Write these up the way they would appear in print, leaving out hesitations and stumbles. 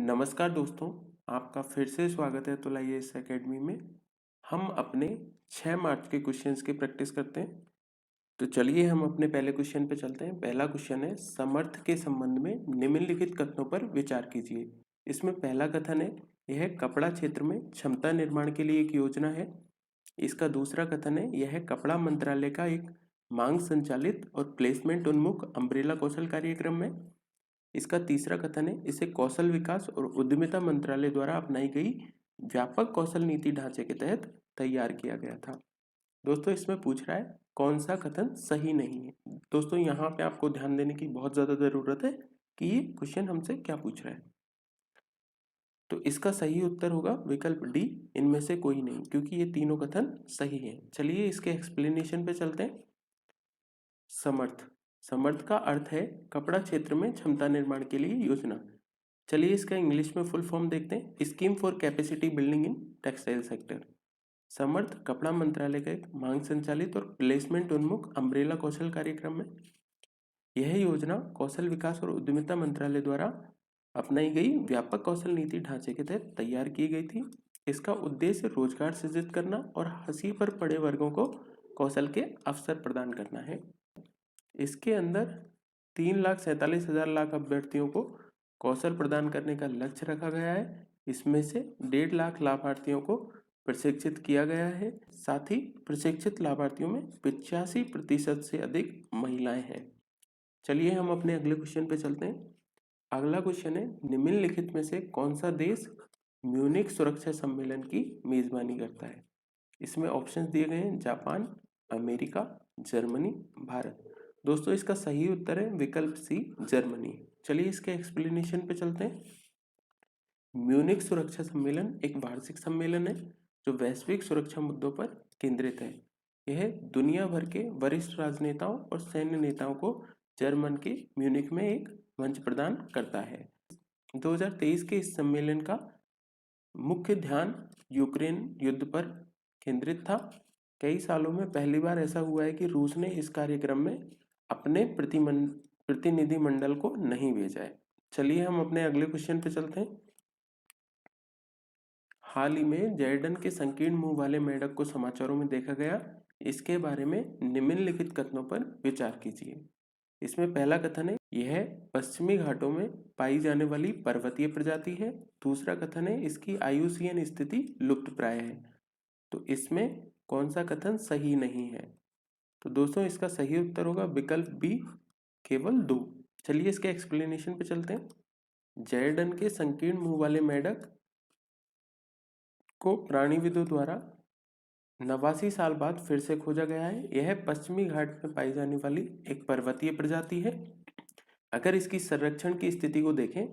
नमस्कार दोस्तों, आपका फिर से स्वागत है तो लाइए इस एकेडमी में। हम अपने 6 मार्च के क्वेश्चंस की प्रैक्टिस करते हैं। तो चलिए हम अपने पहले क्वेश्चन पे चलते हैं। पहला क्वेश्चन है, समर्थ के संबंध में निम्नलिखित कथनों पर विचार कीजिए। इसमें पहला कथन है, यह कपड़ा क्षेत्र में क्षमता निर्माण के लिए एक योजना है। इसका दूसरा कथन है, यह कपड़ा मंत्रालय का एक मांग संचालित और प्लेसमेंट उन्मुख अम्ब्रेला कौशल कार्यक्रम है। इसका तीसरा कथन है, इसे कौशल विकास और उद्यमिता मंत्रालय द्वारा अपनाई गई व्यापक कौशल नीति ढांचे के तहत तैयार किया गया था। दोस्तों इसमें पूछ रहा है कौन सा कथन सही नहीं है। दोस्तों यहाँ पे आपको ध्यान देने की बहुत ज़्यादा ज़रूरत है कि ये क्वेश्चन हमसे क्या पूछ रहा है। तो इसका सही उत्तर होगा विकल्प डी, इनमें से कोई नहीं, क्योंकि ये तीनों कथन सही हैं। चलिए इसके एक्सप्लेनेशन पे चलते हैं। समर्थ समर्थ का अर्थ है कपड़ा क्षेत्र में क्षमता निर्माण के लिए योजना। चलिए इसका इंग्लिश में फुल फॉर्म देखते हैं, scheme for capacity building in textile sector. Samarth कपड़ा मंत्रालय का एक मांग संचालित और प्लेसमेंट उन्मुख अम्ब्रेला कौशल कार्यक्रम है। यह योजना कौशल विकास और उद्यमिता मंत्रालय द्वारा अपनाई गई व्यापक कौशल नीति ढांचे के तहत तैयार की गई थी। इसका उद्देश्य रोजगार सृजित करना और हंसी पर पड़े वर्गों को कौशल के अवसर प्रदान करना है। इसके अंदर 3,47,000 अभ्यर्थियों को कौशल प्रदान करने का लक्ष्य रखा गया है। इसमें से 1.5 लाख लाभार्थियों को प्रशिक्षित किया गया है। साथ ही प्रशिक्षित लाभार्थियों में 85% से अधिक महिलाएं हैं। चलिए हम अपने अगले क्वेश्चन पे चलते हैं। अगला क्वेश्चन है, निम्नलिखित में से कौन सा देश म्यूनिख सुरक्षा सम्मेलन की मेजबानी करता है। इसमें ऑप्शंस दिए गए हैं, जापान, अमेरिका, जर्मनी, भारत। दोस्तों इसका सही उत्तर है विकल्प सी, जर्मनी। चलिए इसके एक्सप्लेनेशन पे चलते हैं। म्यूनिख सुरक्षा सम्मेलन एक वार्षिक सम्मेलन है जो वैश्विक सुरक्षा मुद्दों पर केंद्रित है। यह दुनिया भर के वरिष्ठ राजनेताओं और सैन्य नेताओं को जर्मन के म्यूनिख में एक मंच प्रदान करता है। 2023 के इस सम्मेलन का मुख्य ध्यान यूक्रेन युद्ध पर केंद्रित था। कई सालों में पहली बार ऐसा हुआ है कि रूस ने इस कार्यक्रम में अपने प्रतिनिधिमंडल को नहीं भेजा है। चलिए हम अपने अगले क्वेश्चन पे चलते हैं। हाल ही में जॉर्डन के संकीर्ण मुंह वाले मेंढक को समाचारों में देखा गया। इसके बारे में निम्नलिखित कथनों पर विचार कीजिए। इसमें पहला कथन है, यह पश्चिमी घाटों में पाई जाने वाली पर्वतीय प्रजाति है। दूसरा कथन है, इसकी आयुसीएन स्थिति लुप्त प्राय है। तो इसमें कौन सा कथन सही नहीं है। तो दोस्तों इसका सही उत्तर होगा विकल्प बी, केवल 2। चलिए इसके एक्सप्लेनेशन पे चलते हैं। जॉर्डन के संकीर्ण मुंह वाले मेंढक को प्राणीविदों द्वारा 89 साल बाद फिर से खोजा गया है। यह पश्चिमी घाट में पाई जाने वाली एक पर्वतीय प्रजाति है। अगर इसकी संरक्षण की स्थिति को देखें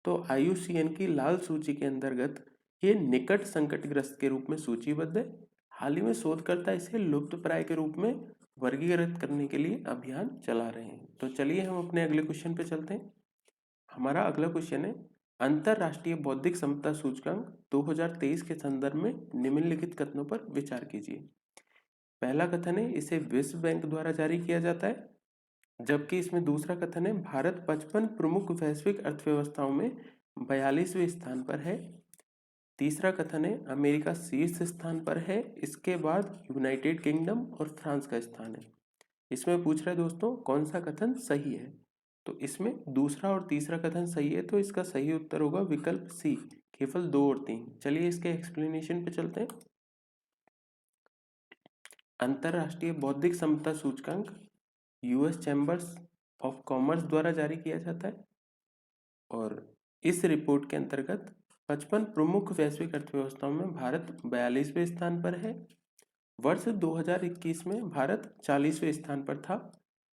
तो IUCN की लाल सूची के अंतर्गत ये निकट संकटग्रस्त के रूप में सूचीबद्ध है। हाल ही में शोधकर्ता इसे लुप्त प्राय के रूप में वर्गीकृत करने के लिए अभियान चला रहे हैं। तो चलिए हम अपने अगले क्वेश्चन पे चलते हैं। हमारा अगला क्वेश्चन है, अंतरराष्ट्रीय बौद्धिक समता सूचकांक 2023 के संदर्भ में निम्नलिखित कथनों पर विचार कीजिए। पहला कथन है, इसे विश्व बैंक द्वारा जारी किया जाता है। जबकि इसमें दूसरा कथन है, भारत 55 प्रमुख वैश्विक अर्थव्यवस्थाओं में 42वें स्थान पर है। तीसरा कथन है, अमेरिका शीर्ष स्थान पर है। इसके बाद यूनाइटेड किंगडम और फ्रांस का स्थान है। इसमें पूछ रहा है दोस्तों कौन सा कथन सही है। तो इसमें दूसरा और तीसरा कथन सही है, तो इसका सही उत्तर होगा विकल्प सी, केवल 2 और 3। चलिए इसके एक्सप्लेनेशन पे चलते हैं। अंतरराष्ट्रीय बौद्धिक समता सूचकांक यूएस चैम्बर्स ऑफ कॉमर्स द्वारा जारी किया जाता है और इस रिपोर्ट के अंतर्गत 55 प्रमुख वैश्विक अर्थव्यवस्थाओं में भारत 42वें स्थान पर है। वर्ष 2021 में भारत 40वें स्थान पर था।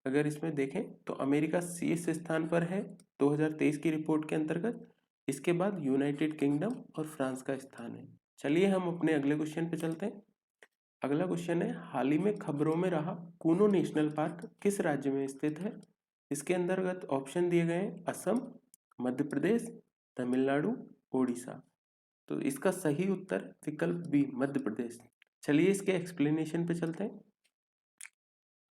अगर इसमें देखें तो अमेरिका शीर्ष स्थान पर है 2023 की रिपोर्ट के अंतर्गत। इसके बाद यूनाइटेड किंगडम और फ्रांस का स्थान है। चलिए हम अपने अगले क्वेश्चन पे चलते हैं। अगला क्वेश्चन है, हाल ही में खबरों में रहा कूनो नेशनल पार्क किस राज्य में स्थित है। इसके अंतर्गत ऑप्शन दिए गए हैं, असम, मध्य प्रदेश, तमिलनाडु, ओडिशा। तो इसका सही उत्तर विकल्प बी, मध्य प्रदेश। चलिए इसके एक्सप्लेनेशन पे चलते हैं।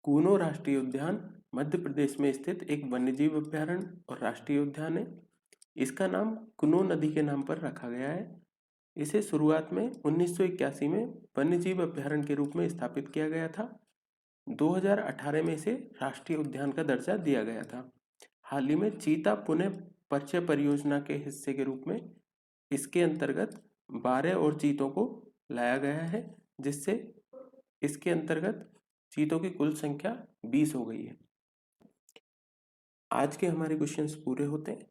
कूनो राष्ट्रीय उद्यान मध्य प्रदेश में स्थित एक वन्यजीव अभ्यारण्य और राष्ट्रीय उद्यान है। इसका नाम कुनो नदी के नाम पर रखा गया है। इसे शुरुआत में 1981 में वन्यजीव अभ्यारण्य के रूप में स्थापित किया गया था। 2018 में इसे राष्ट्रीय उद्यान का दर्जा दिया गया था। हाल ही में चीता पुनः परिचय परियोजना के हिस्से के रूप में इसके अंतर्गत 12 और चीतों को लाया गया है, जिससे इसके अंतर्गत चीतों की कुल संख्या 20 हो गई है। आज के हमारे क्वेश्चंस पूरे होते हैं।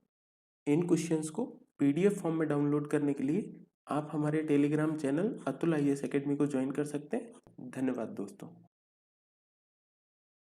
इन क्वेश्चंस को पीडीएफ फॉर्म में डाउनलोड करने के लिए आप हमारे Telegram channel Atul IAS academy को ज्वाइन कर सकते हैं। धन्यवाद दोस्तों।